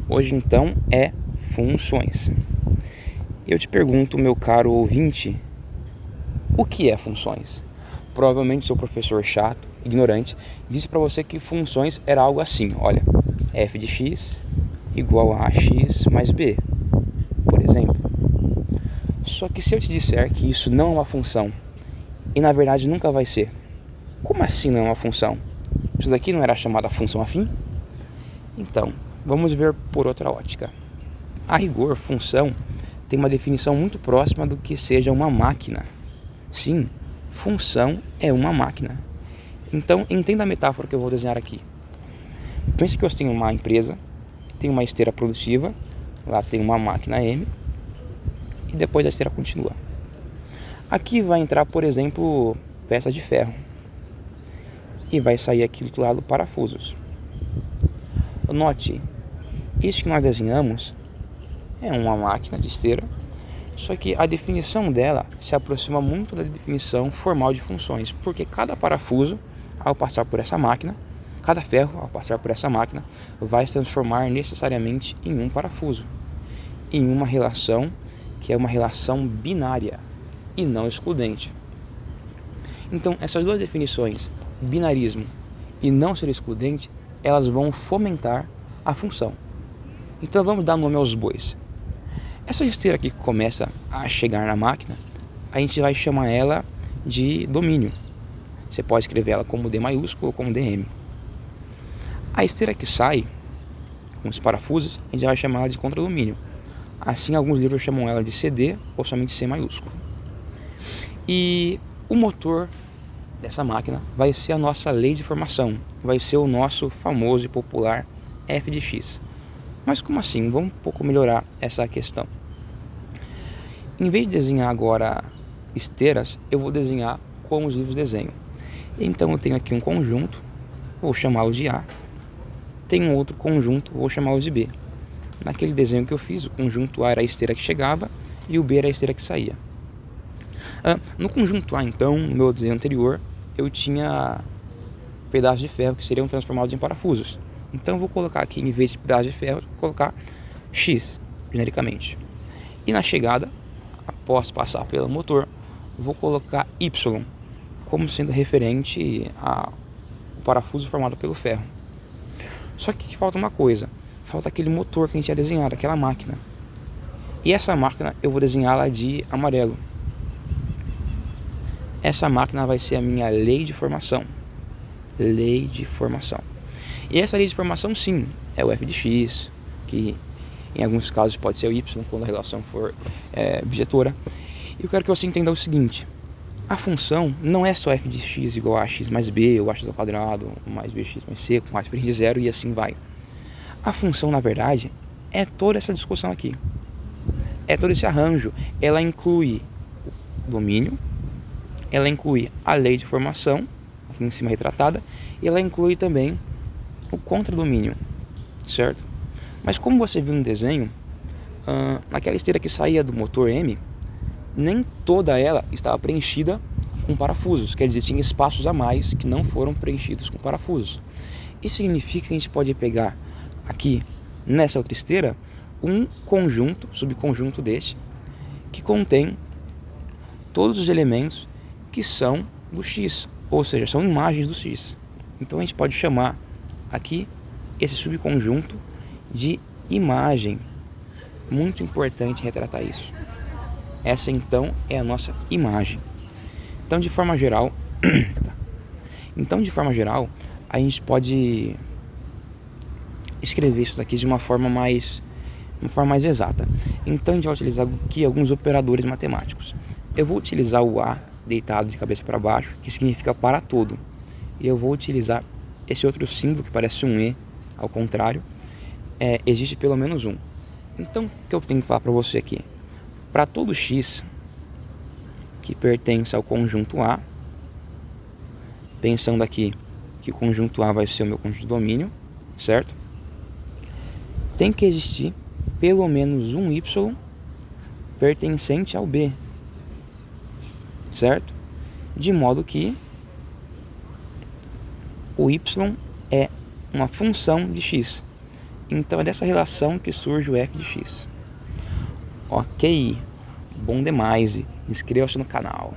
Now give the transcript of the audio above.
Hoje então é funções. Eu te pergunto, meu caro ouvinte, o que é funções? Provavelmente seu professor chato, ignorante, disse para você que funções era algo assim, olha, f de x igual a x mais b, por exemplo. Só que se eu te disser que isso não é uma função, e na verdade nunca vai ser, como assim não é uma função? Isso daqui não era chamada função afim? Então, vamos ver por outra ótica. A rigor, função tem uma definição muito próxima do que seja uma máquina. Sim, função é uma máquina. Então, entenda a metáfora que eu vou desenhar aqui. Pense que você tem uma empresa, tem uma esteira produtiva, lá tem uma máquina M, e depois a esteira continua. Aqui vai entrar, por exemplo, peça de ferro, e vai sair aqui do outro lado parafusos. Note, isso que nós desenhamos é uma máquina de esteira, só que a definição dela se aproxima muito da definição formal de funções, porque cada parafuso, ao passar por essa máquina, cada ferro, ao passar por essa máquina, vai se transformar necessariamente em um parafuso, em uma relação que é uma relação binária e não excludente. Então, essas duas definições, binarismo e não ser excludente, elas vão fomentar a função. Então vamos dar nome aos bois. Essa esteira aqui que começa a chegar na máquina, a gente vai chamar ela de domínio. Você pode escrever ela como D maiúsculo ou como DM. A esteira que sai, com os parafusos, a gente vai chamar ela de contradomínio. Assim, alguns livros chamam ela de CD ou somente C maiúsculo. E o motor dessa máquina vai ser a nossa lei de formação, vai ser o nosso famoso e popular f de x. Mas como assim? Vamos um pouco melhorar essa questão. Em vez de desenhar agora esteiras, eu vou desenhar como os livros desenham. Então eu tenho aqui um conjunto, vou chamá-lo de A. Tenho um outro conjunto, vou chamá-lo de B. Naquele desenho que eu fiz, o conjunto A era a esteira que chegava e o B era a esteira que saía. No conjunto A, então, no meu desenho anterior, eu tinha pedaços de ferro que seriam transformados em parafusos. Então eu vou colocar aqui, em vez de pedaço de ferro, vou colocar X, genericamente. E na chegada, após passar pelo motor, vou colocar Y, como sendo referente ao parafuso formado pelo ferro. Só que falta uma coisa, falta aquele motor que a gente tinha desenhado, aquela máquina. E essa máquina eu vou desenhá-la de amarelo. Essa máquina vai ser a minha lei de formação. Lei de formação. E essa lei de formação, sim, é o f de x, que em alguns casos pode ser o y, quando a relação for bijetora. E eu quero que você entenda o seguinte: a função não é só f de x igual a x mais b, ou ax ao quadrado, mais bx mais c, com raiz de zero, e assim vai. A função, na verdade, é toda essa discussão aqui. É todo esse arranjo. Ela inclui o domínio, ela inclui a lei de formação, aqui em cima retratada, e ela inclui também o contradomínio, certo? Mas como você viu no desenho, naquela esteira que saía do motor M, nem toda ela estava preenchida com parafusos, quer dizer, tinha espaços a mais que não foram preenchidos com parafusos. Isso significa que a gente pode pegar aqui, nessa outra esteira, um conjunto, subconjunto deste, que contém todos os elementos que são do X, ou seja, são imagens do X. Então a gente pode chamar aqui esse subconjunto de imagem. Muito importante retratar isso. Essa então é a nossa imagem. Então de forma geral, a gente pode escrever isso daqui de uma forma mais exata. Então a gente vai utilizar aqui alguns operadores matemáticos. Eu vou utilizar o A deitado de cabeça para baixo, que significa para todo. E eu vou utilizar esse outro símbolo que parece um E, ao contrário, existe pelo menos um. Então, o que eu tenho que falar para você aqui? Para todo x que pertence ao conjunto A, pensando aqui que o conjunto A vai ser o meu conjunto de domínio, certo? Tem que existir pelo menos um y pertencente ao B, certo? De modo que o y é uma função de x. Então é dessa relação que surge o f de x. Ok, bom demais. Inscreva-se no canal.